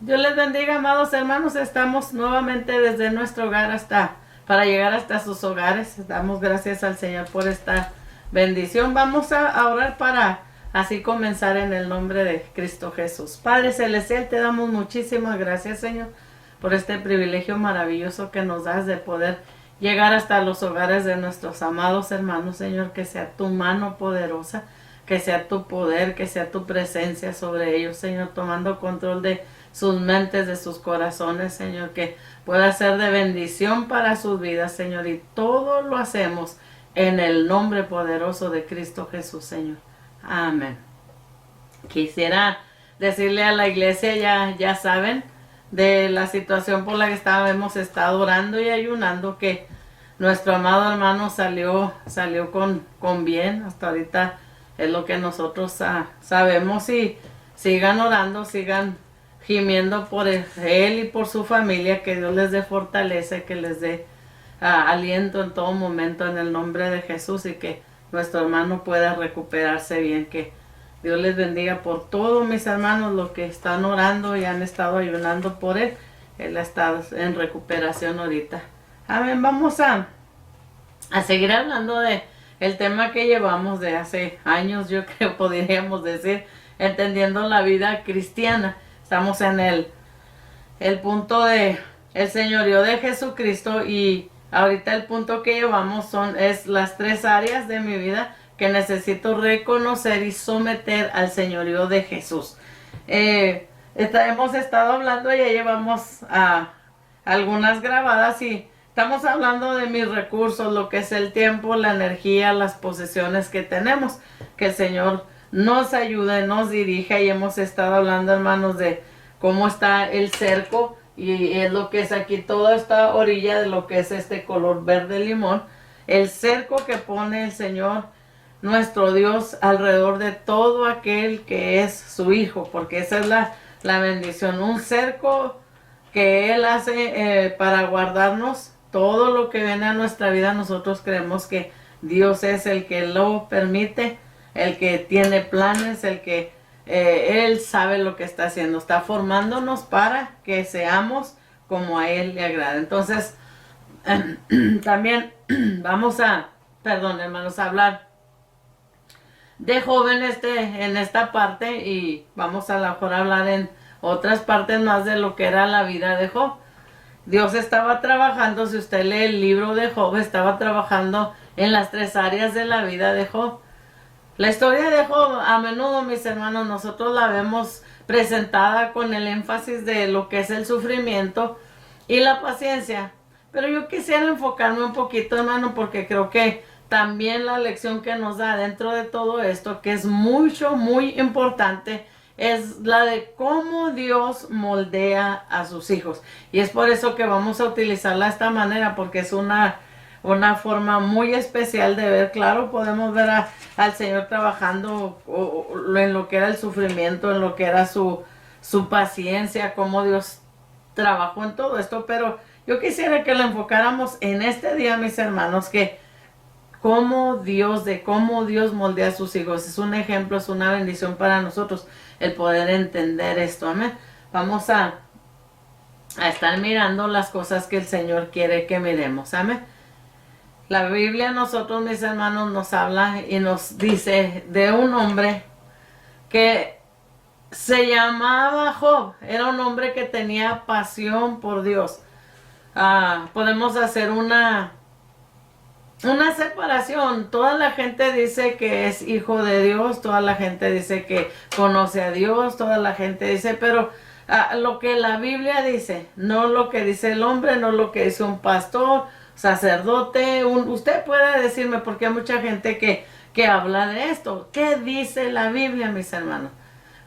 Dios les bendiga, amados hermanos. Estamos nuevamente desde nuestro hogar para llegar hasta sus hogares. Damos gracias al Señor por esta bendición. Vamos a orar para así comenzar en el nombre de Cristo Jesús. Padre Celestial, te damos muchísimas gracias, Señor, por este privilegio maravilloso que nos das de poder llegar hasta los hogares de nuestros amados hermanos, Señor. Que sea tu mano poderosa, que sea tu poder, que sea tu presencia sobre ellos, Señor, tomando control de sus mentes, de sus corazones, Señor, que pueda ser de bendición para sus vidas, Señor, y todo lo hacemos en el nombre poderoso de Cristo Jesús, Señor. Amén. Quisiera decirle a la iglesia, ya saben, de la situación por la que hemos estado orando y ayunando, que nuestro amado hermano salió con bien. Hasta ahorita es lo que nosotros sabemos, y sigan orando, sigan gimiendo por él y por su familia, que Dios les dé fortaleza, que les dé aliento en todo momento en el nombre de Jesús, y que nuestro hermano pueda recuperarse bien. Que Dios les bendiga por todos mis hermanos, los que están orando y han estado ayunando por él. Él está en recuperación ahorita. Amén. Vamos a seguir hablando de el tema que llevamos de hace años, yo creo, podríamos decir, entendiendo la vida cristiana. Estamos en el punto de el señorío de Jesucristo, y ahorita el punto que llevamos es las 3 áreas de mi vida que necesito reconocer y someter al señorío de Jesús. Hemos estado hablando, ya llevamos algunas grabadas, y estamos hablando de mis recursos, lo que es el tiempo, la energía, las posesiones que tenemos. Que el Señor nos ayude, nos dirija, y hemos estado hablando, hermanos, de cómo está el cerco, y es lo que es aquí, toda esta orilla de lo que es este color verde limón, el cerco que pone el Señor, nuestro Dios, alrededor de todo aquel que es su hijo, porque esa es la bendición, un cerco que Él hace para guardarnos todo lo que viene a nuestra vida. Nosotros creemos que Dios es el que lo permite, el que tiene planes, el que Él sabe lo que está haciendo, está formándonos para que seamos como a Él le agrada. Entonces, también vamos hermanos, a hablar de jóvenes en esta parte, y vamos a lo mejor a hablar en otras partes más de lo que era la vida de Job. Dios estaba trabajando, si usted lee el libro de Job, estaba trabajando en las 3 áreas de la vida de Job. La historia de Job, a menudo, mis hermanos, nosotros la vemos presentada con el énfasis de lo que es el sufrimiento y la paciencia. Pero yo quisiera enfocarme un poquito, hermano, porque creo que también la lección que nos da dentro de todo esto, que es muy importante, es la de cómo Dios moldea a sus hijos. Y es por eso que vamos a utilizarla de esta manera, porque es una forma muy especial de ver. Claro, podemos ver al Señor trabajando en lo que era el sufrimiento, en lo que era su paciencia, cómo Dios trabajó en todo esto, pero yo quisiera que lo enfocáramos en este día, mis hermanos, que cómo Dios moldea a sus hijos. Es un ejemplo, es una bendición para nosotros el poder entender esto. Amén. Vamos a estar mirando las cosas que el Señor quiere que miremos. Amén. La Biblia, nosotros, mis hermanos, nos habla y nos dice de un hombre que se llamaba Job. Era un hombre que tenía pasión por Dios. Podemos hacer una separación. Toda la gente dice que es hijo de Dios, toda la gente dice que conoce a Dios, toda la gente dice, pero lo que la Biblia dice, no lo que dice el hombre, no lo que dice un pastor, sacerdote. Usted puede decirme, porque hay mucha gente que habla de esto. ¿Qué dice la Biblia, mis hermanos?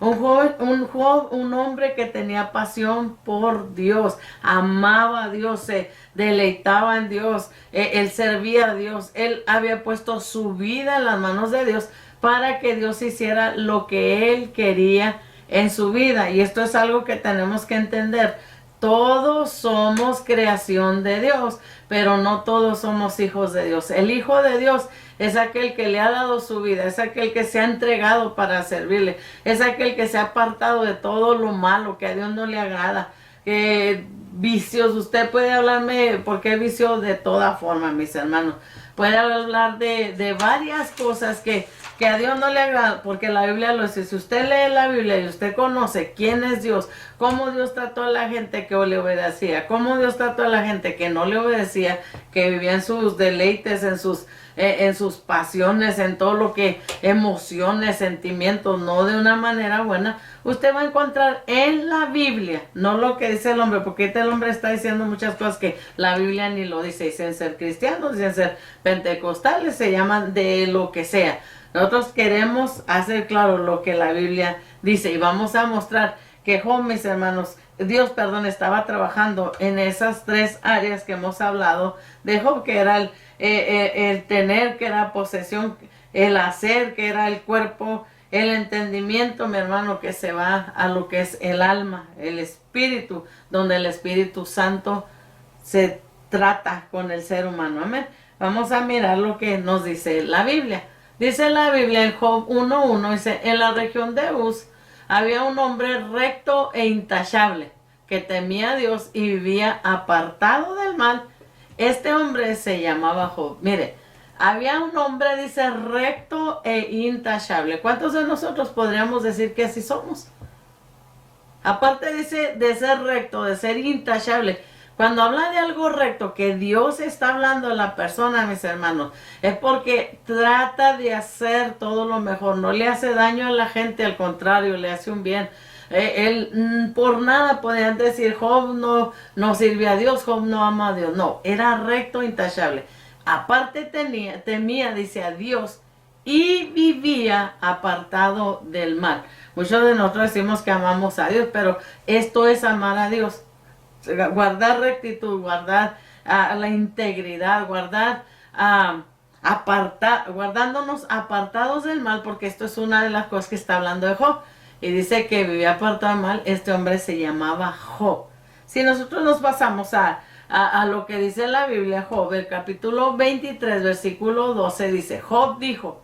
Un hombre que tenía pasión por Dios, amaba a Dios, se deleitaba en Dios, él servía a Dios, él había puesto su vida en las manos de Dios para que Dios hiciera lo que él quería en su vida. Y esto es algo que tenemos que entender. Todos somos creación de Dios, pero no todos somos hijos de Dios. El hijo de Dios es aquel que le ha dado su vida, es aquel que se ha entregado para servirle, es aquel que se ha apartado de todo lo malo que a Dios no le agrada. Vicios, usted puede hablarme, porque vicio de toda forma, mis hermanos. Puede hablar de varias cosas que a Dios no le agrada, porque la Biblia lo dice. Si usted lee la Biblia y usted conoce quién es Dios, cómo Dios trató a la gente que le obedecía, cómo Dios trató a la gente que no le obedecía, que vivía en sus deleites, en sus pasiones, en todo lo que, emociones, sentimientos, no de una manera buena, usted va a encontrar en la Biblia, no lo que dice el hombre, porque el hombre está diciendo muchas cosas que la Biblia ni lo dice. Dicen ser cristianos, dicen ser pentecostales, se llaman de lo que sea. Nosotros queremos hacer claro lo que la Biblia dice, y vamos a mostrar que Job, mis hermanos, Dios, perdón, estaba trabajando en esas tres áreas que hemos hablado de Job, que era el tener, que era posesión, el hacer, que era el cuerpo, el entendimiento, mi hermano, que se va a lo que es el alma, el espíritu, donde el Espíritu Santo se trata con el ser humano. Amén. Vamos a mirar lo que nos dice la Biblia. Dice la Biblia en Job 1:1, dice, en la región de Uz había un hombre recto e intachable, que temía a Dios y vivía apartado del mal. Este hombre se llamaba Job. Mire, había un hombre, dice, recto e intachable. ¿Cuántos de nosotros podríamos decir que así somos? Aparte, dice, de ser recto, de ser intachable. Cuando habla de algo recto, que Dios está hablando a la persona, mis hermanos, es porque trata de hacer todo lo mejor. No le hace daño a la gente, al contrario, le hace un bien. Él por nada podían decir, Job no sirve a Dios, Job no ama a Dios. No, era recto, intachable. Aparte temía, dice, a Dios, y vivía apartado del mal. Muchos de nosotros decimos que amamos a Dios, pero esto es amar a Dios. Guardar rectitud, guardar la integridad, guardándonos apartados del mal, porque esto es una de las cosas que está hablando de Job. Y dice que vivía apartado del mal. Este hombre se llamaba Job. Si nosotros nos pasamos a lo que dice la Biblia, Job, el capítulo 23, versículo 12, dice, Job dijo,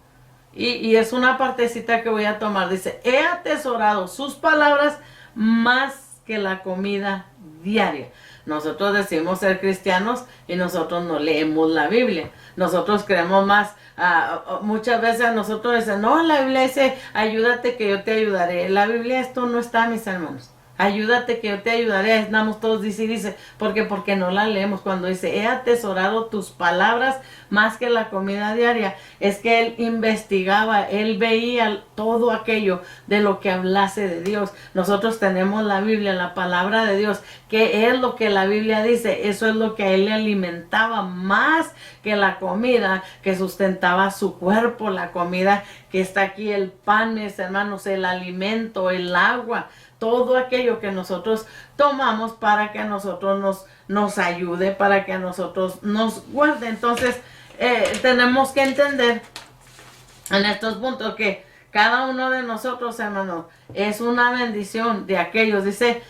y es una partecita que voy a tomar, dice, he atesorado sus palabras más que la comida diaria. Nosotros decimos ser cristianos y nosotros no leemos la Biblia. Nosotros creemos más, muchas veces a nosotros dicen, no, la Biblia dice, ayúdate que yo te ayudaré. La Biblia esto no está, mis hermanos. Ayúdate que yo te ayudaré. Estamos todos dice, porque no la leemos. Cuando dice, he atesorado tus palabras más que la comida diaria, es que él investigaba, él veía todo aquello de lo que hablase de Dios. Nosotros tenemos la Biblia, la palabra de Dios, que es lo que la Biblia dice. Eso es lo que a él le alimentaba más que la comida que sustentaba su cuerpo, la comida que está aquí, el pan, mis hermanos, el alimento, el agua, todo aquello que nosotros tomamos para que a nosotros nos ayude, para que a nosotros nos guarde. Entonces, tenemos que entender en estos puntos que cada uno de nosotros, hermanos, es una bendición de aquellos. Dice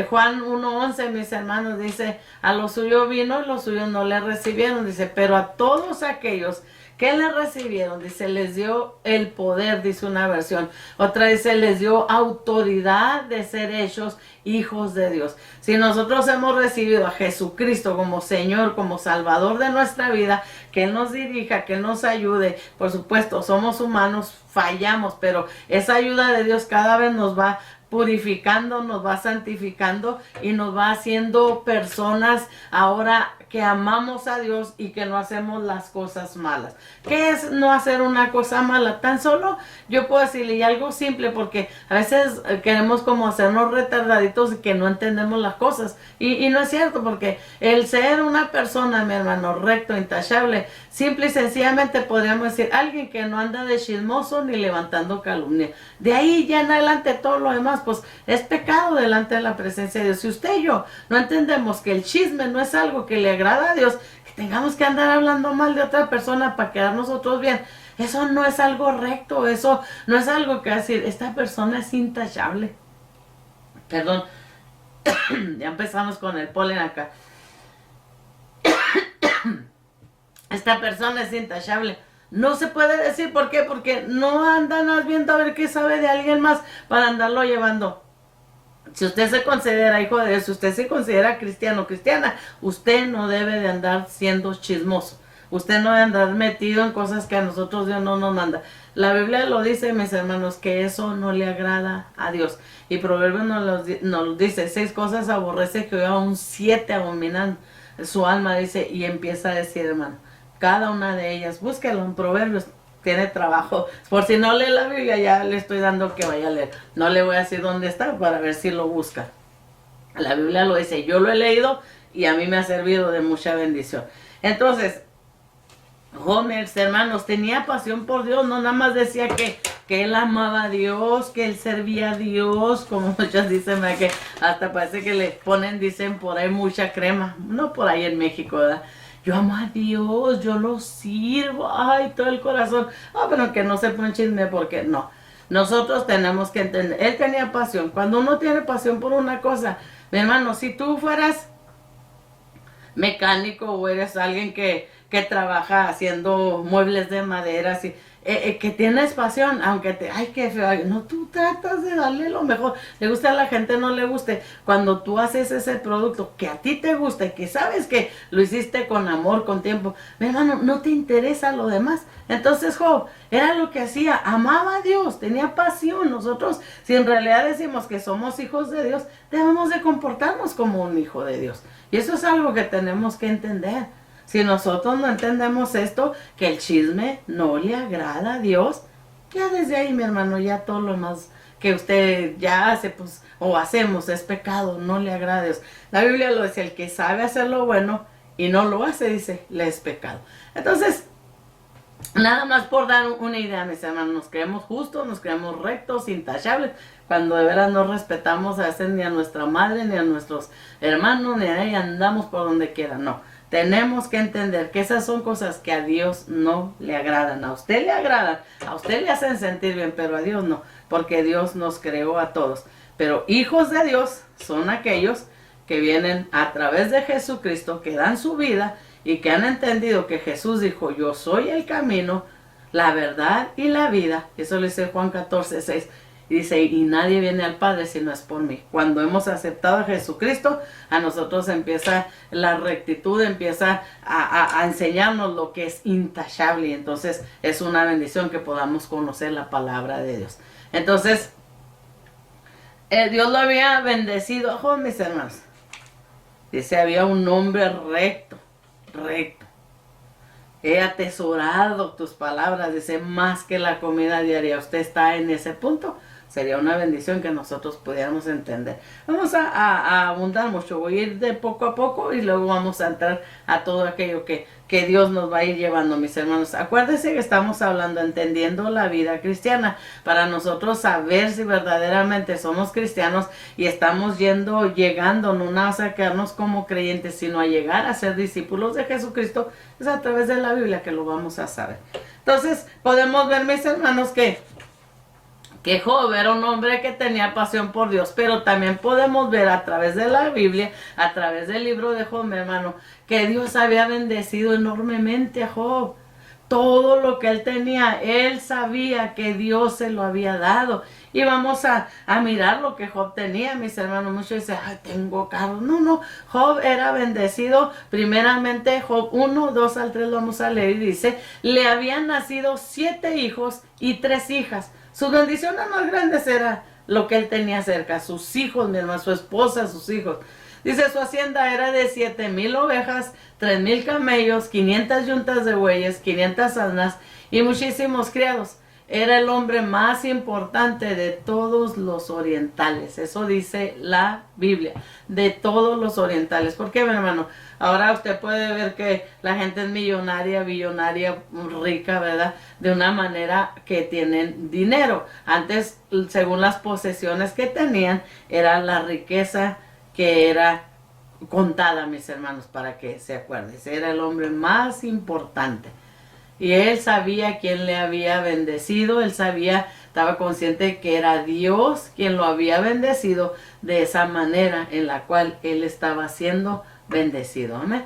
Juan 1:11, mis hermanos, dice, a los suyos vino y los suyos no le recibieron. Dice, pero a todos aquellos que le recibieron, dice, les dio el poder, dice una versión. Otra dice, les dio autoridad de ser hechos hijos de Dios. Si nosotros hemos recibido a Jesucristo como Señor, como Salvador de nuestra vida, que Él nos dirija, que Él nos ayude. Por supuesto, somos humanos, fallamos, pero esa ayuda de Dios cada vez nos va purificando, nos va santificando y nos va haciendo personas ahora que amamos a Dios y que no hacemos las cosas malas. ¿Qué es no hacer una cosa mala? Tan solo yo puedo decirle algo simple, porque a veces queremos como hacernos retardaditos y que no entendemos las cosas. Y no es cierto, porque el ser una persona, mi hermano, recto, intachable, simple y sencillamente podríamos decir alguien que no anda de chismoso ni levantando calumnia. De ahí ya en adelante todo lo demás pues es pecado delante de la presencia de Dios. Si usted y yo no entendemos que el chisme no es algo que le agrada a Dios, que tengamos que andar hablando mal de otra persona para quedar nosotros bien, eso no es algo recto, eso no es algo que decir, esta persona es intachable. Perdón, ya empezamos con el polen acá. Esta persona es intachable. No se puede decir, ¿por qué? Porque no andan viendo a ver qué sabe de alguien más para andarlo llevando. Si usted se considera hijo de Dios, si usted se considera cristiano o cristiana, usted no debe de andar siendo chismoso. Usted no debe andar metido en cosas que a nosotros Dios no nos manda. La Biblia lo dice, mis hermanos, que eso no le agrada a Dios. Y Proverbios nos dice, 6 cosas aborrece que aún 7 abominan su alma, dice, y empieza a decir, hermano, cada una de ellas, búsquelo en Proverbios, tiene trabajo. Por si no lee la Biblia, ya le estoy dando que vaya a leer. No le voy a decir dónde está para ver si lo busca. La Biblia lo dice, yo lo he leído y a mí me ha servido de mucha bendición. Entonces, Homer, hermanos, tenía pasión por Dios, no nada más decía que él amaba a Dios, que él servía a Dios, como muchos dicen, ¿verdad? Que hasta parece que le ponen, dicen por ahí mucha crema, no por ahí en México, ¿verdad? Yo amo a Dios, yo lo sirvo, ay, todo el corazón. Ah, pero que no se pone chisme porque no. Nosotros tenemos que entender, él tenía pasión. Cuando uno tiene pasión por una cosa, mi hermano, si tú fueras mecánico o eres alguien que trabaja haciendo muebles de madera, así, que tienes pasión, aunque te, ay, qué feo, ay, no, tú tratas de darle lo mejor, le gusta a la gente, no le guste, cuando tú haces ese producto que a ti te gusta y que sabes que lo hiciste con amor, con tiempo, mi hermano, no te interesa lo demás. Entonces Job era lo que hacía, amaba a Dios, tenía pasión. Nosotros, si en realidad decimos que somos hijos de Dios, debemos de comportarnos como un hijo de Dios, y eso es algo que tenemos que entender. Si nosotros no entendemos esto, que el chisme no le agrada a Dios, ya desde ahí, mi hermano, ya todo lo más que usted ya hace, pues, o hacemos, es pecado, no le agrada a Dios. La Biblia lo dice, el que sabe hacer lo bueno y no lo hace, dice, le es pecado. Entonces, nada más por dar una idea, mis hermanos, nos creemos justos, nos creemos rectos, intachables, cuando de veras no respetamos a veces ni a nuestra madre, ni a nuestros hermanos, ni a ella, andamos por donde quiera, no. Tenemos que entender que esas son cosas que a Dios no le agradan. A usted le agradan, a usted le hacen sentir bien, pero a Dios no, porque Dios nos creó a todos. Pero hijos de Dios son aquellos que vienen a través de Jesucristo, que dan su vida y que han entendido que Jesús dijo, yo soy el camino, la verdad y la vida. Eso lo dice Juan 14:6. Y dice, y nadie viene al Padre si no es por mí. Cuando hemos aceptado a Jesucristo, a nosotros empieza la rectitud, empieza a enseñarnos lo que es intachable. Y entonces es una bendición que podamos conocer la palabra de Dios. Entonces, Dios lo había bendecido a Job, mis hermanos. Dice, había un hombre recto. He atesorado tus palabras, dice, más que la comida diaria. Usted está en ese punto. Sería una bendición que nosotros pudiéramos entender. Vamos a abundar mucho. Voy a ir de poco a poco y luego vamos a entrar a todo aquello que Dios nos va a ir llevando, mis hermanos. Acuérdense que estamos hablando, entendiendo la vida cristiana, para nosotros saber si verdaderamente somos cristianos y estamos llegando, no nada más a quedarnos como creyentes, sino a llegar a ser discípulos de Jesucristo. Es a través de la Biblia que lo vamos a saber. Entonces, podemos ver, mis hermanos, que Job era un hombre que tenía pasión por Dios, pero también podemos ver a través de la Biblia, a través del libro de Job, mi hermano, que Dios había bendecido enormemente a Job. Todo lo que él tenía, él sabía que Dios se lo había dado. Y vamos a mirar lo que Job tenía, mis hermanos. Muchos dicen, ay, tengo carro. No, Job era bendecido. Primeramente, Job 1, 2 al 3 lo vamos a leer y dice, le habían nacido 7 hijos y 3 hijas. Sus bendiciones más grandes era lo que él tenía cerca, sus hijos, mi hermano, su esposa, sus hijos. Dice, su hacienda era de 7,000 ovejas, 3,000 camellos, 500 yuntas de bueyes, 500 asnas y muchísimos criados. Era el hombre más importante de todos los orientales. Eso dice la Biblia, de todos los orientales. ¿Por qué, mi hermano? Ahora usted puede ver que la gente es millonaria, billonaria, rica, ¿verdad? De una manera que tienen dinero. Antes, según las posesiones que tenían, era la riqueza que era contada, mis hermanos, para que se acuerden. Era el hombre más importante. Y él sabía quién le había bendecido, él sabía, estaba consciente que era Dios quien lo había bendecido de esa manera en la cual él estaba siendo bendecido. Amén.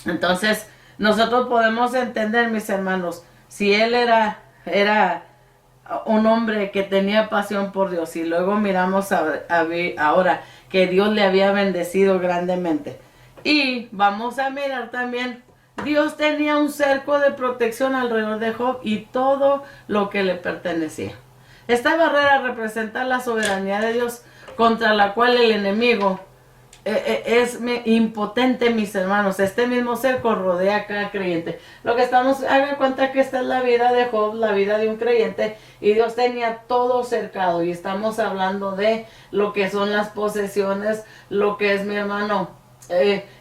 Entonces, nosotros podemos entender, mis hermanos, si él era un hombre que tenía pasión por Dios y luego miramos ahora que Dios le había bendecido grandemente. Y vamos a mirar también, Dios tenía un cerco de protección alrededor de Job y todo lo que le pertenecía. Esta barrera representa la soberanía de Dios contra la cual el enemigo es impotente, mis hermanos. Este mismo cerco rodea a cada creyente. Lo que hagan cuenta que esta es la vida de Job, la vida de un creyente, y Dios tenía todo cercado. Y estamos hablando de lo que son las posesiones, lo que es, mi hermano,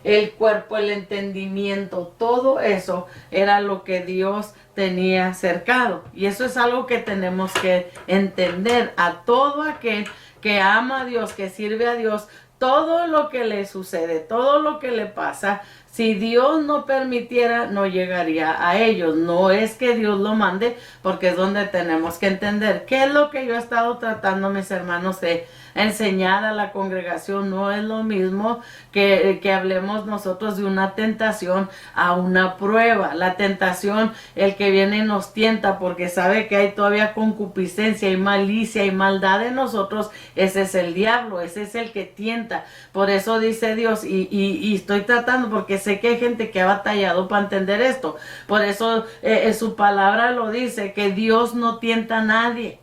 el cuerpo, el entendimiento, todo eso era lo que Dios tenía cercado. Y eso es algo que tenemos que entender. A todo aquel que ama a Dios, que sirve a Dios, todo lo que le sucede, todo lo que le pasa, si Dios no permitiera, no llegaría a ellos. No es que Dios lo mande, porque es donde tenemos que entender qué es lo que yo he estado tratando, mis hermanos, de enseñar a la congregación. No es lo mismo que hablemos nosotros de una tentación a una prueba. La tentación, el que viene nos tienta porque sabe que hay todavía concupiscencia y malicia y maldad en nosotros. Ese es el diablo, ese es el que tienta. Por eso dice Dios, y estoy tratando porque sé que hay gente que ha batallado para entender esto. Por eso su palabra lo dice, que Dios no tienta a nadie.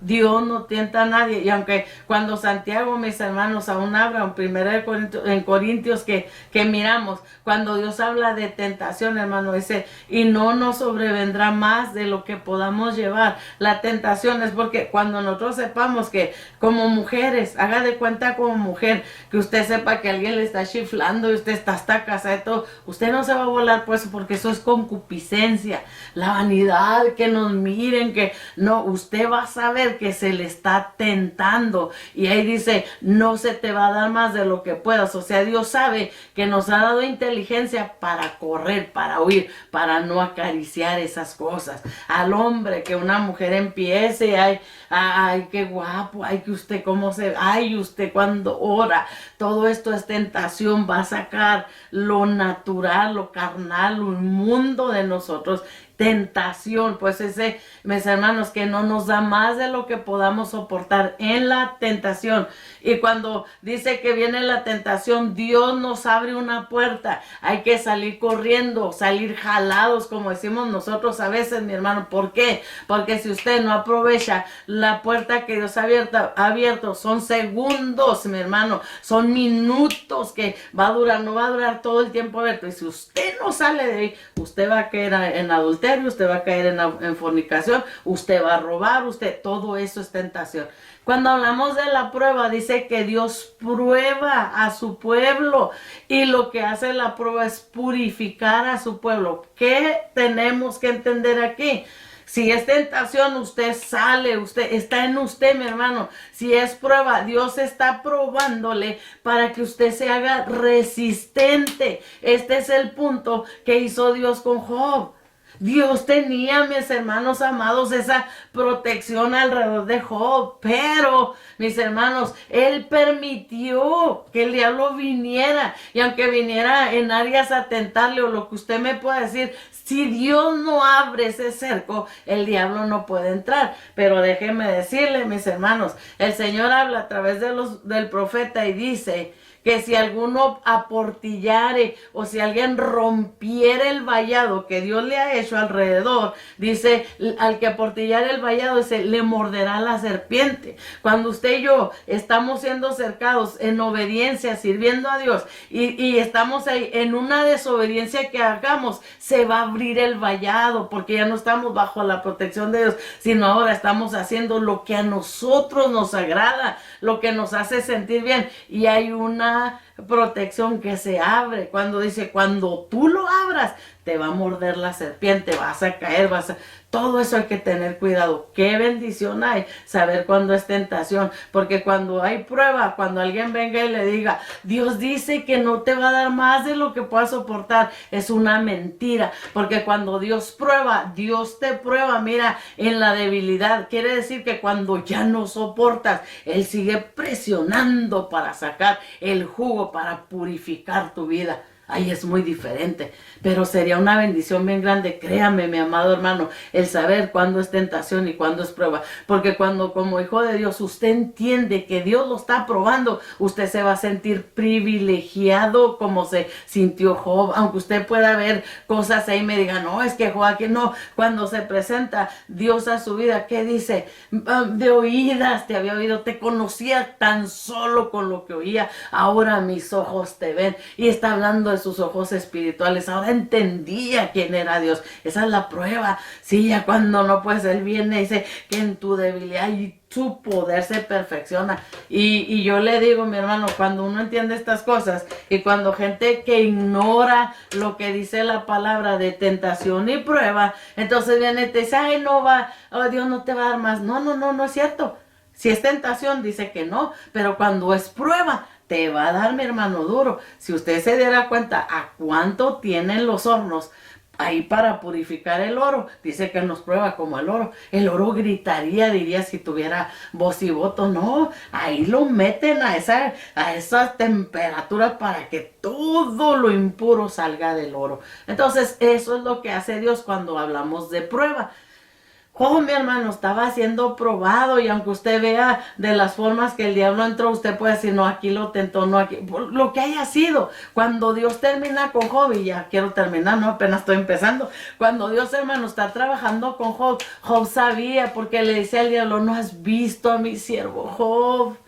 Dios no tienta a nadie. Y aunque cuando Santiago, mis hermanos, aún habla en Corintios que miramos, cuando Dios habla de tentación, hermano, dice, y no nos sobrevendrá más de lo que podamos llevar. La tentación es porque cuando nosotros sepamos que como mujeres, haga de cuenta como mujer, que usted sepa que alguien le está chiflando y usted está casada y todo, usted no se va a volar por eso, porque eso es concupiscencia, la vanidad, que nos miren, que no, usted va a saber que se le está tentando. Y ahí dice, no se te va a dar más de lo que puedas. O sea, Dios sabe que nos ha dado inteligencia para correr, para huir, para no acariciar esas cosas. Al hombre, que una mujer empiece, ay, qué guapo, ay, que usted cómo se, ay, usted cuando ora, todo esto es tentación, va a sacar lo natural, lo carnal, lo inmundo de nosotros. Tentación, pues ese, mis hermanos, que no nos da más de lo que podamos soportar en la tentación. Y cuando dice que viene la tentación, Dios nos abre una puerta. Hay que salir corriendo, salir jalados, como decimos nosotros a veces, mi hermano. ¿Por qué? Porque si usted no aprovecha la puerta que Dios ha abierto, son segundos, mi hermano, son minutos que va a durar, no va a durar todo el tiempo abierto. Y si usted no sale de ahí, usted va a caer en adulterio, usted va a caer en fornicación, usted va a robar, todo eso es tentación. Cuando hablamos de la prueba, dice que Dios prueba a su pueblo, y lo que hace la prueba es purificar a su pueblo. ¿Qué tenemos que entender aquí? Si es tentación, usted sale, usted está en usted, mi hermano. Si es prueba, Dios está probándole para que usted se haga resistente. Este es el punto que hizo Dios con Job. Dios tenía, mis hermanos amados, esa protección alrededor de Job, pero, mis hermanos, Él permitió que el diablo viniera, y aunque viniera en áreas a tentarle, o lo que usted me pueda decir, si Dios no abre ese cerco, el diablo no puede entrar. Pero déjenme decirle, mis hermanos, el Señor habla a través del profeta y dice que si alguno aportillare, o si alguien rompiera el vallado que Dios le ha hecho alrededor, dice, al que aportillare el vallado, dice, le morderá la serpiente. Cuando usted y yo estamos siendo cercados en obediencia, sirviendo a Dios, y estamos ahí en una desobediencia que hagamos, se va a abrir el vallado, porque ya no estamos bajo la protección de Dios, sino ahora estamos haciendo lo que a nosotros nos agrada, lo que nos hace sentir bien, y hay una protección que se abre. Cuando dice, cuando tú lo abras, te va a morder la serpiente, vas a caer, todo eso hay que tener cuidado. Qué bendición hay saber cuando es tentación, porque cuando hay prueba, cuando alguien venga y le diga, Dios dice que no te va a dar más de lo que puedas soportar, es una mentira, porque cuando Dios prueba, Dios te prueba, mira, en la debilidad. Quiere decir que cuando ya no soportas, Él sigue presionando para sacar el jugo, para purificar tu vida. Ay, es muy diferente, pero sería una bendición bien grande, créame, mi amado hermano, el saber cuándo es tentación y cuándo es prueba, porque cuando como hijo de Dios usted entiende que Dios lo está probando, usted se va a sentir privilegiado como se sintió Job, aunque usted pueda ver cosas ahí y me diga, no, es que Joaquín no, cuando se presenta Dios a su vida, ¿qué dice? De oídas te había oído, te conocía tan solo con lo que oía, ahora mis ojos te ven, y está hablando de sus ojos espirituales, ahora entendía quién era Dios, esa es la prueba, sí, ya cuando no, pues Él viene y dice que en tu debilidad y su poder se perfecciona, y yo le digo, mi hermano, cuando uno entiende estas cosas, y cuando gente que ignora lo que dice la palabra de tentación y prueba, entonces viene y te dice, ay, no va, oh, Dios no te va a dar más, no es cierto, si es tentación dice que no, pero cuando es prueba, te va a dar, mi hermano, duro. Si usted se diera cuenta a cuánto tienen los hornos ahí para purificar el oro, dice que nos prueba como el oro. El oro gritaría, diría, si tuviera voz y voto. No, ahí lo meten a esa temperatura para que todo lo impuro salga del oro. Entonces, eso es lo que hace Dios cuando hablamos de prueba. Oh, mi hermano, estaba siendo probado, y aunque usted vea de las formas que el diablo entró, usted puede decir, no, aquí lo tentó, no, aquí, por lo que haya sido. Cuando Dios termina con Job, y ya quiero terminar, no, apenas estoy empezando. Cuando Dios, hermano, está trabajando con Job, Job sabía, porque le decía al diablo, no has visto a mi siervo Job.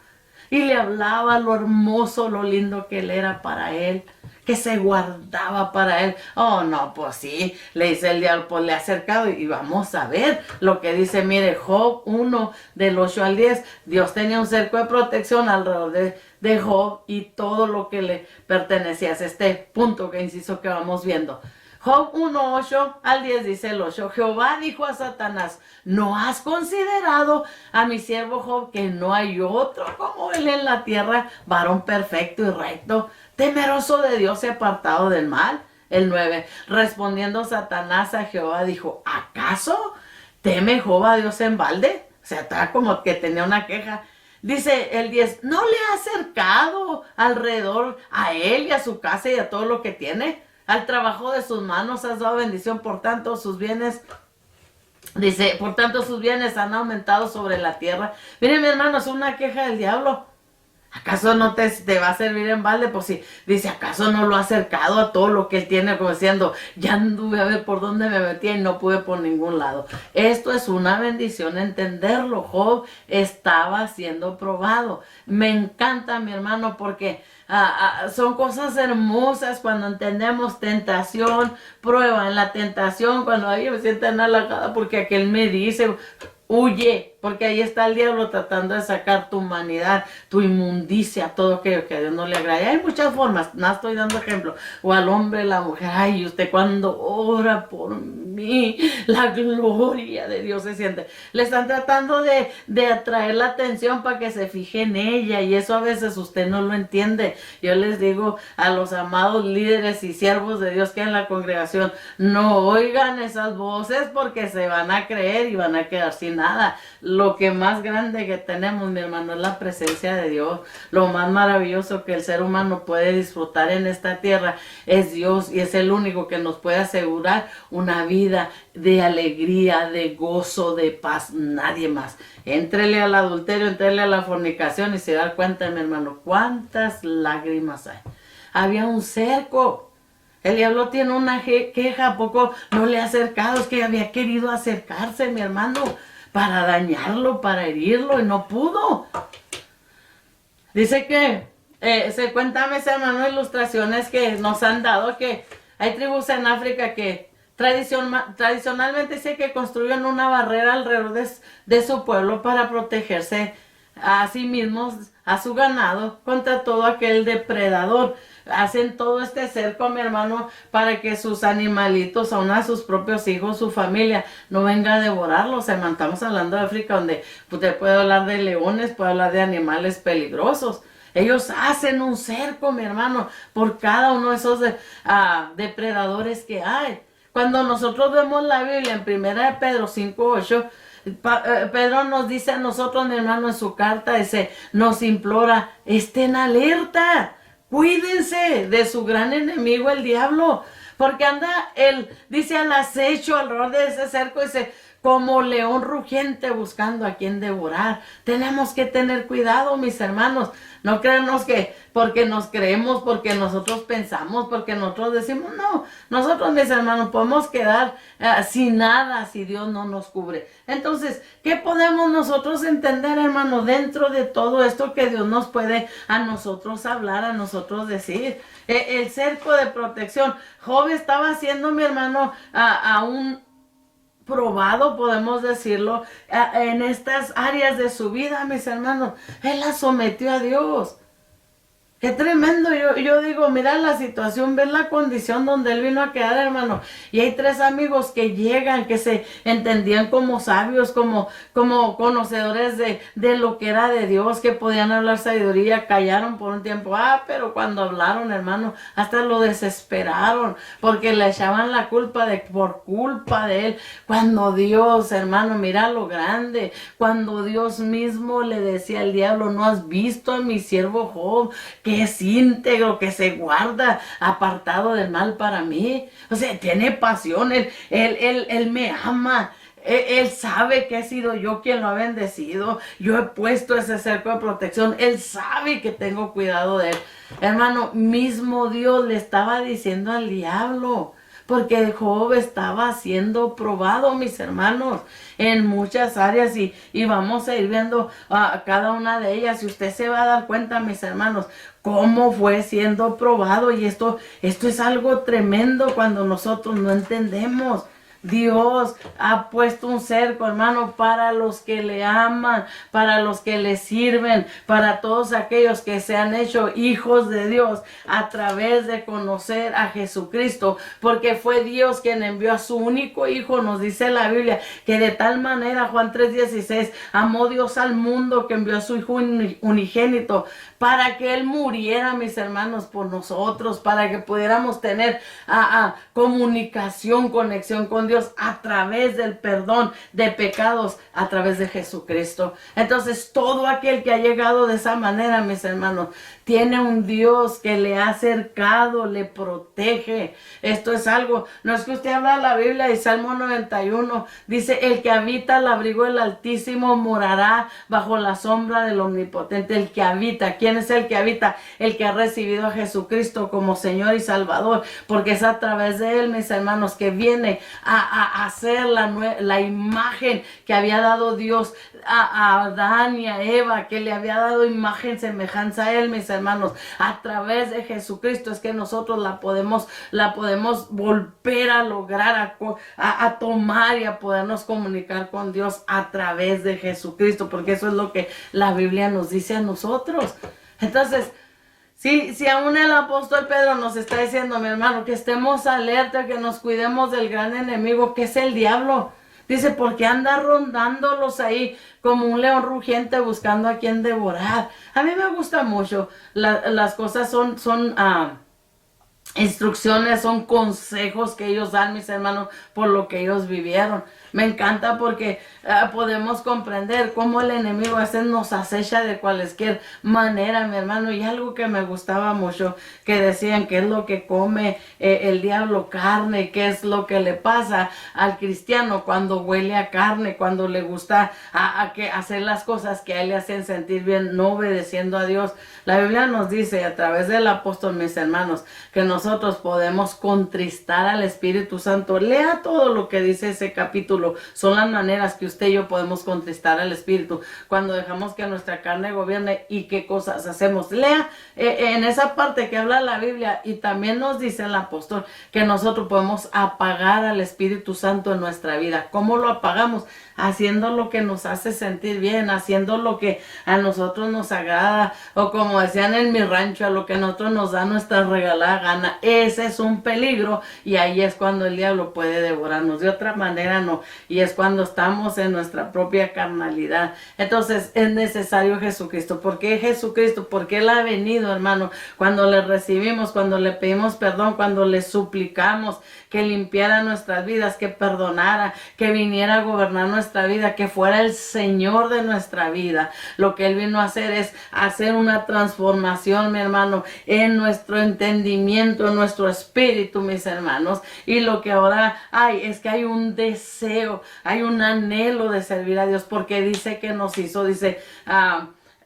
Y le hablaba lo hermoso, lo lindo que él era para él, que se guardaba para él. Oh, no, pues sí, le dice el diablo, pues le ha acercado, y vamos a ver lo que dice. Mire, Job 1, del 8 al 10, Dios tenía un cerco de protección alrededor de Job y todo lo que le pertenecía. Es este punto que insisto que vamos viendo. Job 1, 8 al 10 dice el 8, Jehová dijo a Satanás, ¿no has considerado a mi siervo Job, que no hay otro como él en la tierra, varón perfecto y recto, temeroso de Dios y apartado del mal? El 9, respondiendo Satanás a Jehová, dijo, ¿acaso teme Job a Dios en balde? O sea, está como que tenía una queja. Dice el 10, ¿no le ha acercado alrededor a él y a su casa y a todo lo que tiene? Al trabajo de sus manos has dado bendición, por tanto sus bienes, dice, por tanto sus bienes han aumentado sobre la tierra. Miren, mi hermano, es una queja del diablo. ¿Acaso no te va a servir en balde? Pues sí, dice, ¿acaso no lo ha acercado a todo lo que él tiene? Como diciendo, ya anduve a ver por dónde me metía y no pude por ningún lado. Esto es una bendición entenderlo. Job estaba siendo probado. Me encanta, mi hermano, porque son cosas hermosas cuando entendemos tentación, prueba. En la tentación, cuando alguien me siente halagada porque aquel me dice, huye, porque ahí está el diablo tratando de sacar tu humanidad, tu inmundicia, todo aquello que a Dios no le agrada. Hay muchas formas, no estoy dando ejemplo. O al hombre, la mujer, ay, usted cuando ora por mí, la gloria de Dios se siente. Le están tratando de atraer la atención para que se fije en ella, y eso a veces usted no lo entiende. Yo les digo a los amados líderes y siervos de Dios que hay en la congregación, no oigan esas voces porque se van a creer y van a quedar sin nada. Lo que más grande que tenemos, mi hermano, es la presencia de Dios. Lo más maravilloso que el ser humano puede disfrutar en esta tierra es Dios, y es el único que nos puede asegurar una vida de alegría, de gozo, de paz. Nadie más. Éntrele al adulterio, éntrele a la fornicación y se da cuenta, mi hermano, cuántas lágrimas hay. Había un cerco. El diablo tiene una queja, ¿a poco no le ha acercado? Es que había querido acercarse, mi hermano, para dañarlo, para herirlo, y no pudo. Dice que se cuenta, mis hermanos, ilustraciones que nos han dado, que hay tribus en África que tradicionalmente dice que construyen una barrera alrededor de su pueblo para protegerse a sí mismos, a su ganado, contra todo aquel depredador. Hacen todo este cerco, mi hermano, para que sus animalitos, aún a sus propios hijos, su familia, no venga a devorarlos. Estamos hablando de África, donde usted puede hablar de leones, puede hablar de animales peligrosos. Ellos hacen un cerco, mi hermano, por cada uno de esos depredadores que hay. Cuando nosotros vemos la Biblia en 1 de Pedro 5:8, Pedro nos dice a nosotros, mi hermano, en su carta, nos implora, estén alerta. Cuídense de su gran enemigo, el diablo, porque anda, él dice, al acecho alrededor de ese cerco, dice, como león rugiente buscando a quien devorar. Tenemos que tener cuidado, mis hermanos. No créanos que porque nos creemos, porque nosotros pensamos, porque nosotros decimos, no. Nosotros, mis hermanos, podemos quedar sin nada si Dios no nos cubre. Entonces, ¿qué podemos nosotros entender, hermano, dentro de todo esto que Dios nos puede a nosotros hablar, a nosotros decir? El cerco de protección. Job estaba haciendo, mi hermano, a un probado, podemos decirlo, en estas áreas de su vida, mis hermanos. Él la sometió a Dios. Qué tremendo, yo digo, mira la situación, ver la condición donde él vino a quedar, hermano. Y hay 3 amigos que llegan, que se entendían como sabios, como conocedores de lo que era de Dios, que podían hablar sabiduría, callaron por un tiempo. Pero cuando hablaron, hermano, hasta lo desesperaron, porque le echaban la culpa por culpa de él. Cuando Dios, hermano, mira lo grande, cuando Dios mismo le decía al diablo, ¿no has visto a mi siervo Job, que es íntegro, que se guarda, apartado del mal para mí? O sea, tiene pasión, él me ama. Él sabe que he sido yo quien lo ha bendecido. Yo he puesto ese cerco de protección. Él sabe que tengo cuidado de él. Hermano, mismo Dios le estaba diciendo al diablo, porque Job estaba siendo probado, mis hermanos, en muchas áreas, y vamos a ir viendo cada una de ellas, y usted se va a dar cuenta, mis hermanos, cómo fue siendo probado. Y esto es algo tremendo cuando nosotros no entendemos. Dios ha puesto un cerco, hermano, para los que le aman, para los que le sirven, para todos aquellos que se han hecho hijos de Dios a través de conocer a Jesucristo, porque fue Dios quien envió a su único hijo. Nos dice la Biblia que de tal manera, Juan 3:16, amó Dios al mundo que envió a su hijo unigénito para que él muriera, mis hermanos, por nosotros, para que pudiéramos tener comunicación, conexión con Dios a través del perdón de pecados, a través de Jesucristo. Entonces, todo aquel que ha llegado de esa manera, mis hermanos, tiene un Dios que le ha acercado, le protege. Esto es algo, no es que usted habla la Biblia y Salmo 91 dice, el que habita al abrigo del Altísimo morará bajo la sombra del Omnipotente. El que habita, ¿quién es el que habita? El que ha recibido a Jesucristo como Señor y Salvador, porque es a través de él, mis hermanos, que viene a hacer la imagen que había dado Dios a Adán y a Eva, que le había dado imagen, semejanza a él, mis hermanos. A través de Jesucristo es que nosotros la podemos volver a lograr, a tomar y a podernos comunicar con Dios a través de Jesucristo, porque eso es lo que la Biblia nos dice a nosotros. Entonces, si aún el apóstol Pedro nos está diciendo, mi hermano, que estemos alerta, que nos cuidemos del gran enemigo que es el diablo. Dice, porque anda rondándolos ahí como un león rugiente buscando a quien devorar. A mí me gusta mucho. Las cosas son instrucciones, son consejos que ellos dan, mis hermanos, por lo que ellos vivieron. Me encanta porque podemos comprender cómo el enemigo a veces nos acecha de cualquier manera, mi hermano. Y algo que me gustaba mucho, que decían que es lo que come el diablo, carne, qué es lo que le pasa al cristiano cuando huele a carne, cuando le gusta hacer las cosas que a él le hacen sentir bien, no obedeciendo a Dios. La Biblia nos dice a través del apóstol, mis hermanos, que nosotros podemos contristar al Espíritu Santo. Lea todo lo que dice ese capítulo. Son las maneras que usted y yo podemos contristar al Espíritu cuando dejamos que nuestra carne gobierne y qué cosas hacemos. Lea en esa parte que habla la Biblia, y también nos dice el apóstol que nosotros podemos apagar al Espíritu Santo en nuestra vida. ¿Cómo lo apagamos? Haciendo lo que nos hace sentir bien, haciendo lo que a nosotros nos agrada, o como decían en mi rancho, a lo que a nosotros nos da nuestra regalada gana. vida, ese es un peligro y ahí es cuando el diablo puede devorarnos. De otra manera no. Y es cuando estamos en nuestra propia carnalidad. Entonces es necesario Jesucristo. ¿Por qué Jesucristo? Porque Él ha venido, hermano. Cuando le recibimos, cuando le pedimos perdón, cuando le suplicamos que limpiara nuestras vidas, que perdonara, que viniera a gobernar nuestra vida, que fuera el Señor de nuestra vida. Lo que Él vino a hacer es hacer una transformación, mi hermano, en nuestro entendimiento, en nuestro espíritu, mis hermanos. Y lo que ahora hay es que hay un deseo, hay un anhelo de servir a Dios, porque dice que nos hizo, dice,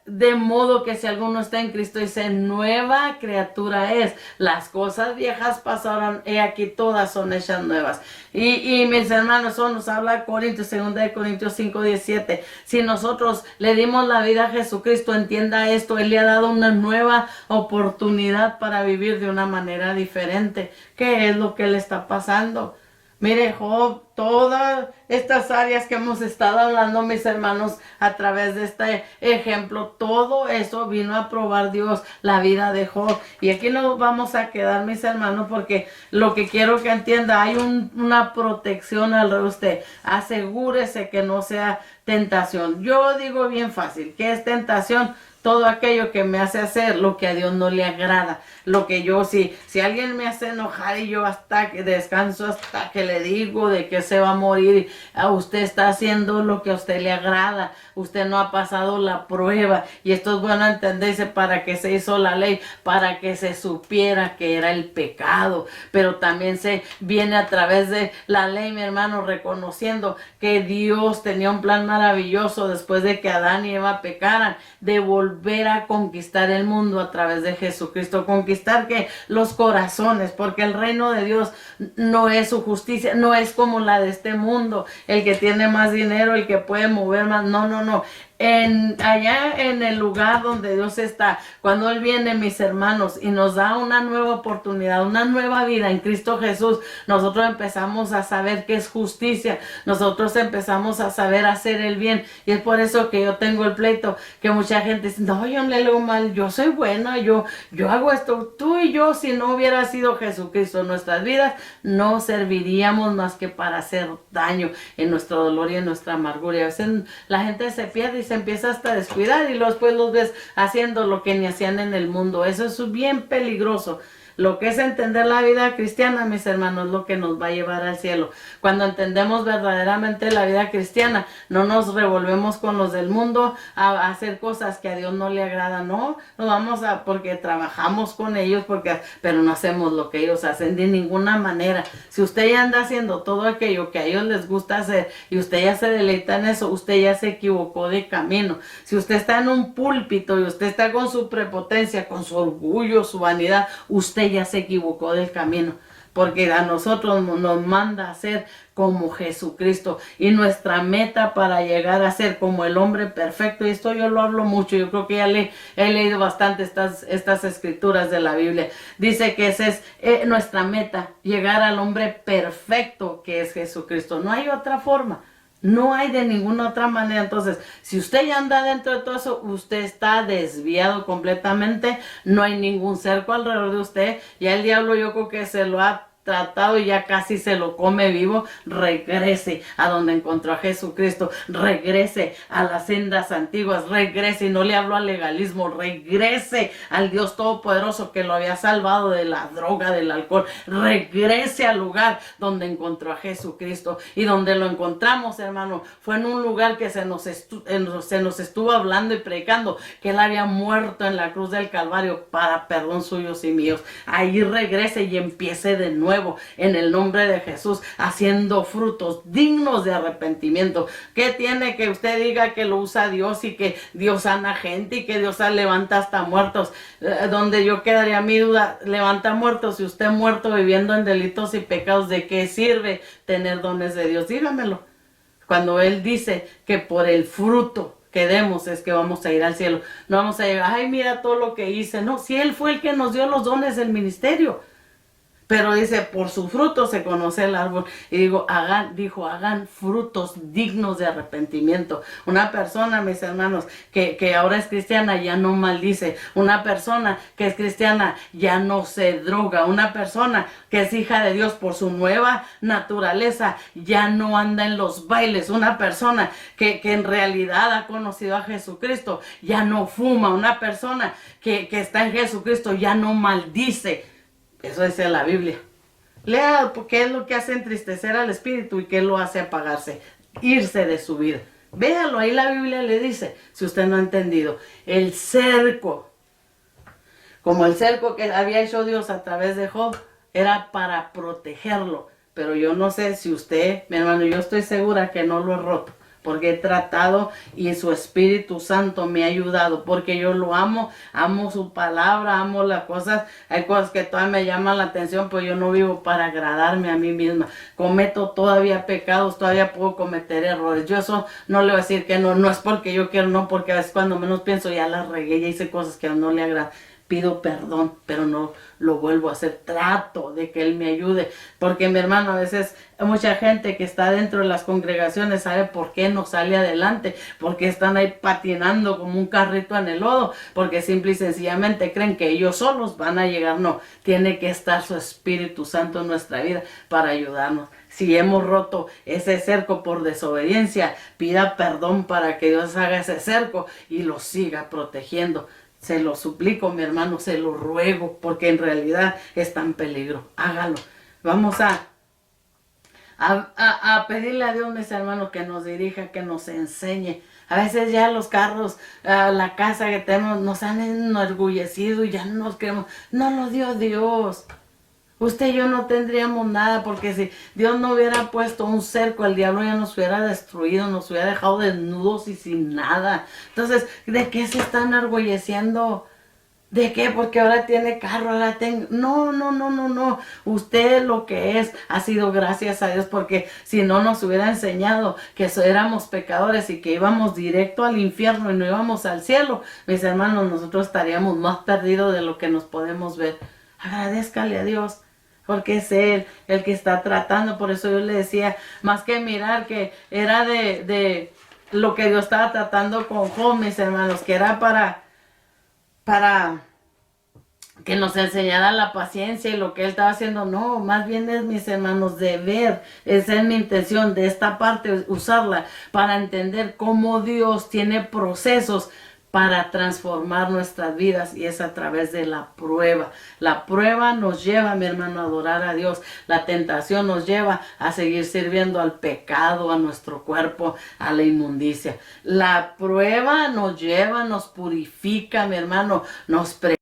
de modo que si alguno está en Cristo, dice, nueva criatura es. Las cosas viejas pasaron, y aquí todas son hechas nuevas. Y mis hermanos, eso nos habla Corintios, 2 de Corintios 5:17. Si nosotros le dimos la vida a Jesucristo, entienda esto, Él le ha dado una nueva oportunidad para vivir de una manera diferente. ¿Qué es lo que le está pasando? Mire, Job, todas estas áreas que hemos estado hablando, mis hermanos, a través de este ejemplo, todo eso vino a probar Dios, la vida de Job. Y aquí nos vamos a quedar, mis hermanos, porque lo que quiero que entienda, hay una protección alrededor de usted. Asegúrese que no sea tentación. Yo digo bien fácil, ¿qué es tentación? Todo aquello que me hace hacer lo que a Dios no le agrada. Lo que yo, si alguien me hace enojar y yo hasta que descanso, hasta que le digo de que se va a morir, usted está haciendo lo que a usted le agrada. Usted no ha pasado la prueba. Y esto es bueno entenderse para que se hizo la ley, para que se supiera que era el pecado. Pero también se viene a través de la ley, mi hermano, reconociendo que Dios tenía un plan maravilloso después de que Adán y Eva pecaran, de volver a conquistar el mundo a través de Jesucristo. Conquistar que los corazones, porque el reino de Dios no es su justicia, no es como la de este mundo, el que tiene más dinero, el que puede mover más, no. Allá en el lugar donde Dios está, cuando Él viene, mis hermanos, y nos da una nueva oportunidad, una nueva vida en Cristo Jesús, nosotros empezamos a saber qué es justicia, nosotros empezamos a saber hacer el bien. Y es por eso que yo tengo el pleito, que mucha gente dice, no, yo no le leo mal, yo soy buena, yo hago esto. Tú y yo, si no hubiera sido Jesucristo en nuestras vidas, no serviríamos más que para hacer daño en nuestro dolor y en nuestra amargura. Y a veces la gente se pierde y se empieza hasta a descuidar y luego después los ves haciendo lo que ni hacían en el mundo. Eso es bien peligroso. Lo que es entender la vida cristiana, mis hermanos, es lo que nos va a llevar al cielo. Cuando entendemos verdaderamente la vida cristiana, no nos revolvemos con los del mundo a hacer cosas que a Dios no le agradan. No vamos porque trabajamos con ellos, pero no hacemos lo que ellos hacen de ninguna manera. Si usted ya anda haciendo todo aquello que a ellos les gusta hacer y usted ya se deleita en eso, usted ya se equivocó de camino. Si usted está en un púlpito y usted está con su prepotencia, con su orgullo, su vanidad, usted ya se equivocó del camino, porque a nosotros nos manda a ser como Jesucristo, y nuestra meta para llegar a ser como el hombre perfecto, y esto yo lo hablo mucho, yo creo que ya he leído bastante estas escrituras de la Biblia, dice que esa es nuestra meta, llegar al hombre perfecto que es Jesucristo. No hay otra forma. No hay de ninguna otra manera. Entonces, si usted ya anda dentro de todo eso, usted está desviado completamente. No hay ningún cerco alrededor de usted. Ya el diablo, yo creo que se lo ha tratado y ya casi se lo come vivo. Regrese a donde encontró a Jesucristo, regrese a las sendas antiguas, regrese, y no le hablo al legalismo, regrese al Dios Todopoderoso que lo había salvado de la droga, del alcohol, regrese al lugar donde encontró a Jesucristo. Y donde lo encontramos, hermano, fue en un lugar que se nos estuvo hablando y predicando que Él había muerto en la cruz del Calvario para perdón suyos y míos. Ahí regrese y empiece de nuevo en el nombre de Jesús, haciendo frutos dignos de arrepentimiento. ¿Qué tiene que usted diga que lo usa Dios y que Dios sana gente y que Dios levanta hasta muertos? Donde yo quedaría mi duda, levanta muertos, y usted muerto viviendo en delitos y pecados, ¿de qué sirve tener dones de Dios? Dígamelo. Cuando Él dice que por el fruto que demos es que vamos a ir al cielo, no vamos a llegar, ay, mira todo lo que hice. No, si Él fue el que nos dio los dones del ministerio. Pero dice, por su fruto se conoce el árbol. Y hagan frutos dignos de arrepentimiento. Una persona, mis hermanos, que ahora es cristiana ya no maldice. Una persona que es cristiana ya no se droga. Una persona que es hija de Dios por su nueva naturaleza ya no anda en los bailes. Una persona que en realidad ha conocido a Jesucristo ya no fuma. Una persona que está en Jesucristo ya no maldice. Eso dice la Biblia. Lea qué es lo que hace entristecer al espíritu y qué lo hace apagarse, irse de su vida. Véalo, ahí la Biblia le dice, si usted no ha entendido, el cerco, como el cerco que había hecho Dios a través de Job, era para protegerlo. Pero yo no sé si usted, mi hermano, yo estoy segura que no lo he roto, porque he tratado y su Espíritu Santo me ha ayudado, porque yo lo amo, amo su palabra, amo las cosas. Hay cosas que todavía me llaman la atención, pues yo no vivo para agradarme a mí misma. Cometo todavía pecados, todavía puedo cometer errores. Yo eso no le voy a decir que no, no es porque yo quiero, no, porque a veces cuando menos pienso ya la regué, ya hice cosas que no le agradan. Pido perdón, pero no lo vuelvo a hacer. Trato de que Él me ayude. Porque mi hermano, a veces mucha gente que está dentro de las congregaciones sabe por qué no sale adelante. Porque están ahí patinando como un carrito en el lodo. Porque simple y sencillamente creen que ellos solos van a llegar. No, tiene que estar su Espíritu Santo en nuestra vida para ayudarnos. Si hemos roto ese cerco por desobediencia, pida perdón para que Dios haga ese cerco y lo siga protegiendo. Se lo suplico, mi hermano, se lo ruego, porque en realidad está en peligro. Hágalo. Vamos a pedirle a Dios, mis hermanos, que nos dirija, que nos enseñe. A veces ya los carros, la casa que tenemos, nos han enorgullecido y ya no nos queremos. No lo dio Dios. Usted y yo no tendríamos nada, porque si Dios no hubiera puesto un cerco, el diablo ya nos hubiera destruido, nos hubiera dejado desnudos y sin nada. Entonces, ¿de qué se están enorgulleciendo? ¿De qué? Porque ahora tiene carro, ahora tengo... No, no, no, no, no. Usted lo que es ha sido gracias a Dios, porque si no nos hubiera enseñado que éramos pecadores y que íbamos directo al infierno y no íbamos al cielo, mis hermanos, nosotros estaríamos más perdidos de lo que nos podemos ver. Agradézcale a Dios, porque es Él el que está tratando. Por eso yo le decía, más que mirar que era de lo que Dios estaba tratando con Job, mis hermanos, que era para que nos enseñara la paciencia y lo que Él estaba haciendo. No, más bien es, mis hermanos, de ver. Esa es mi intención de esta parte, usarla para entender cómo Dios tiene procesos para transformar nuestras vidas, y es a través de la prueba. La prueba nos lleva, mi hermano, a adorar a Dios. La tentación nos lleva a seguir sirviendo al pecado, a nuestro cuerpo, a la inmundicia. La prueba nos lleva, nos purifica, mi hermano, nos prepara.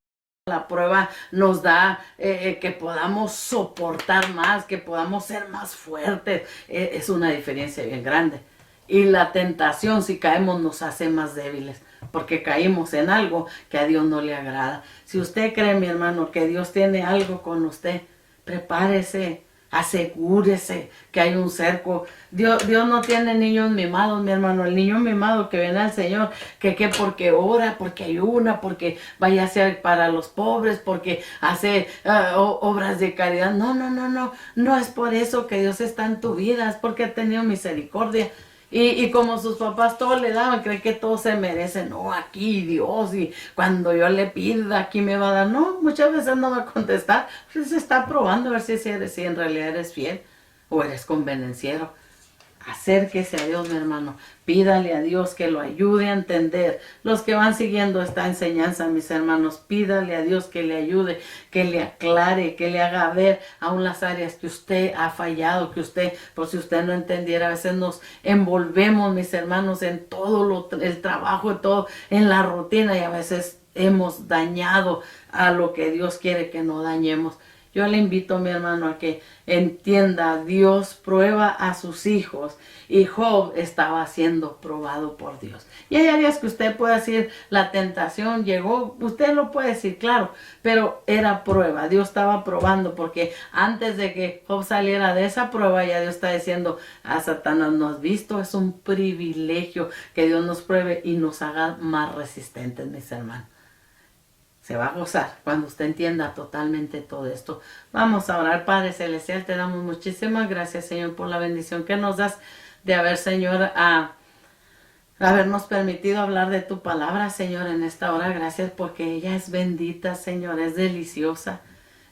La prueba nos da que podamos soportar más, que podamos ser más fuertes. Es una diferencia bien grande. Y la tentación, si caemos, nos hace más débiles, porque caímos en algo que a Dios no le agrada. Si usted cree, mi hermano, que Dios tiene algo con usted, prepárese, asegúrese que hay un cerco. Dios no tiene niños mimados, mi hermano. El niño mimado que viene al Señor, que porque ora, porque ayuna, porque vaya a ser para los pobres, porque hace obras de caridad. No, no, no, no. No es por eso que Dios está en tu vida, es porque ha tenido misericordia. Y como sus papás todo le daban, cree que todo se merece. No, aquí Dios, y cuando yo le pida, aquí me va a dar. No, muchas veces no va a contestar. Pues se está probando a ver si en realidad eres fiel o eres convenenciero. Acérquese a Dios, mi hermano. Pídale a Dios que lo ayude a entender. Los que van siguiendo esta enseñanza, mis hermanos, pídale a Dios que le ayude, que le aclare, que le haga ver aún las áreas que usted ha fallado, que usted, por si usted no entendiera, a veces nos envolvemos, mis hermanos, en todo el trabajo, todo en la rutina, y a veces hemos dañado a lo que Dios quiere que no dañemos. Yo le invito, mi hermano, a que entienda, Dios prueba a sus hijos, y Job estaba siendo probado por Dios. Y hay áreas que usted puede decir, la tentación llegó, usted lo puede decir, claro, pero era prueba. Dios estaba probando, porque antes de que Job saliera de esa prueba, ya Dios está diciendo, a Satanás, ¿no has visto? Es un privilegio que Dios nos pruebe y nos haga más resistentes, mis hermanos. se va a gozar cuando usted entienda totalmente todo esto. Vamos a orar. Padre Celestial, te damos muchísimas gracias, Señor, por la bendición que nos das de haber, Señor, habernos permitido hablar de tu palabra, Señor, en esta hora. Gracias porque ella es bendita, Señor, es deliciosa.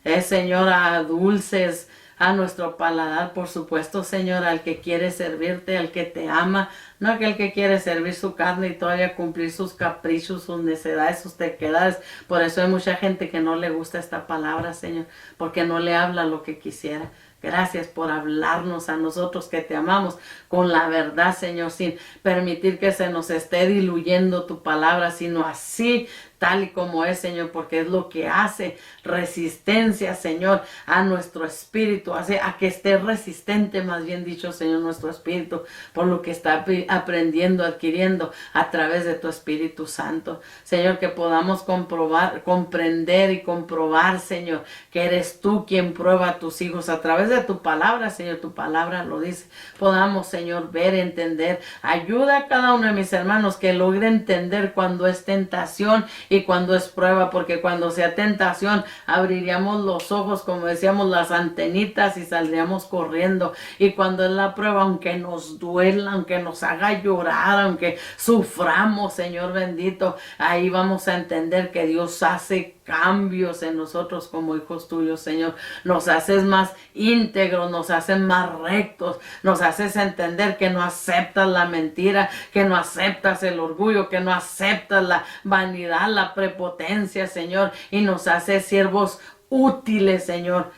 Es, Señor, dulces a nuestro paladar, por supuesto, Señor, al que quiere servirte, al que te ama, no aquel que quiere servir su carne y todavía cumplir sus caprichos, sus necedades, sus terquedades. Por eso hay mucha gente que no le gusta esta palabra, Señor, porque no le habla lo que quisiera. Gracias por hablarnos a nosotros que te amamos con la verdad, Señor, sin permitir que se nos esté diluyendo tu palabra, sino así, tal y como es, Señor, porque es lo que hace resistencia, Señor, a nuestro espíritu, hace a que esté resistente, más bien dicho, Señor, nuestro espíritu, por lo que está aprendiendo, adquiriendo a través de tu Espíritu Santo. Señor, que podamos comprobar, comprender y comprobar, Señor, que eres tú quien prueba a tus hijos a través de tu palabra, Señor, tu palabra lo dice. Podamos, Señor, ver, entender. Ayuda a cada uno de mis hermanos que logre entender cuando es tentación y cuando es prueba, porque cuando sea tentación abriríamos los ojos, como decíamos, las antenitas y saldríamos corriendo. Y cuando es la prueba, aunque nos duela, aunque nos haga llorar, aunque suframos, Señor bendito, ahí vamos a entender que Dios hace cambios en nosotros como hijos tuyos, Señor. Nos haces más íntegros, nos haces más rectos, nos haces entender que no aceptas la mentira, que no aceptas el orgullo, que no aceptas la vanidad, la prepotencia, Señor, y nos haces siervos útiles, Señor,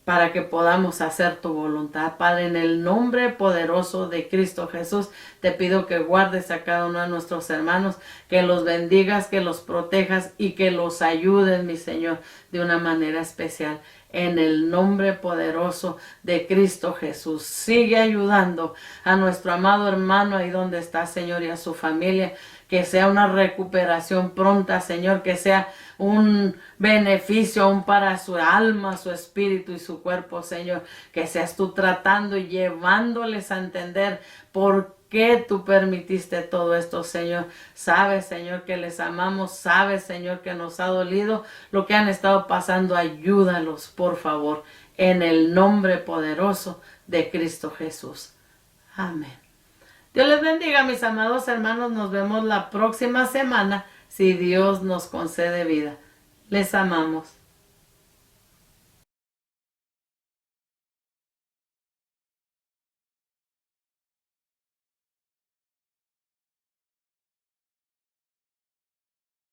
para que podamos hacer tu voluntad. Padre, en el nombre poderoso de Cristo Jesús, te pido que guardes a cada uno de nuestros hermanos, que los bendigas, que los protejas y que los ayudes, mi Señor, de una manera especial. En el nombre poderoso de Cristo Jesús, sigue ayudando a nuestro amado hermano ahí donde está, Señor, y a su familia. Que sea una recuperación pronta, Señor, que sea un beneficio aún para su alma, su espíritu y su cuerpo, Señor. Que seas tú tratando y llevándoles a entender por qué tú permitiste todo esto, Señor. Sabes, Señor, que les amamos. Sabes, Señor, que nos ha dolido lo que han estado pasando. Ayúdalos, por favor, en el nombre poderoso de Cristo Jesús. Amén. Dios les bendiga, mis amados hermanos. Nos vemos la próxima semana, si Dios nos concede vida. Les amamos.